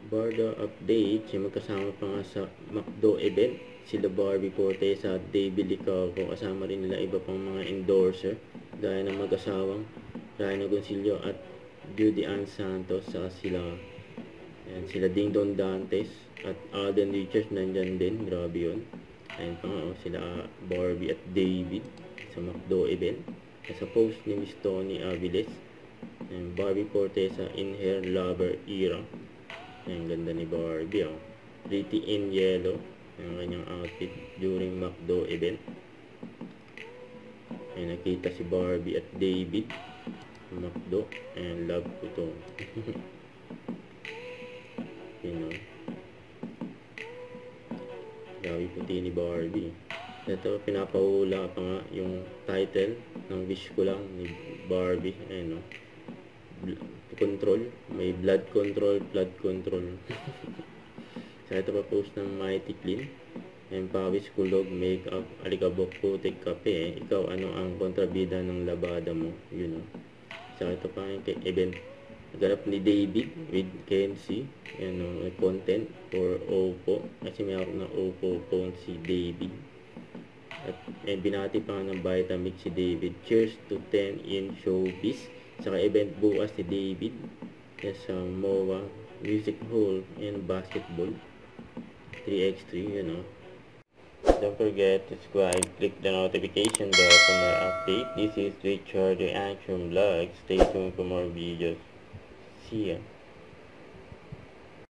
Barda update, yung magkasama pa nga sa McDo event, sila Barbie Fortesa at David Licaco, kasama rin nila iba pang mga endorser, gaya ng mag-asawang Ryan Agoncillo at Judy Ann Santos, saka sila Ding Don Dantes at Alden Richards nandyan din, grabe yun. Ayun pa nga, sila Barbie at David sa McDo event. Sa post ni Miss Tony Aviles, Barbie Fortesa in her lover era. Ang ganda ni Barbie, pretty in yellow ang kanyang outfit during McDo event. Ay, nakita si Barbie at David sa McDo, and love ko to. Grabe puti ni Barbie. Ito, pinapahula pa nga yung title ng wish ko lang ni Barbie. Ayun, control, may blood control. So ito pa post ng Mighty Clean, and pawis, kulog, makeup, alikabok, putik, kape, ikaw ano ang kontrabida ng labada mo, yun. So ito pa yung event ganap ni David with Kenzie, content for Oppo, kasi may ako na Oppo phone si David. At binati pa ng Vitamix si David. Cheers to 10 in showbiz. Saka event bukas ni David sa MOA Music Hall and Basketball 3x3, Don't forget to subscribe, click the notification bell for more update. This is Richard the Action Vlog. Stay tuned for more videos. See ya.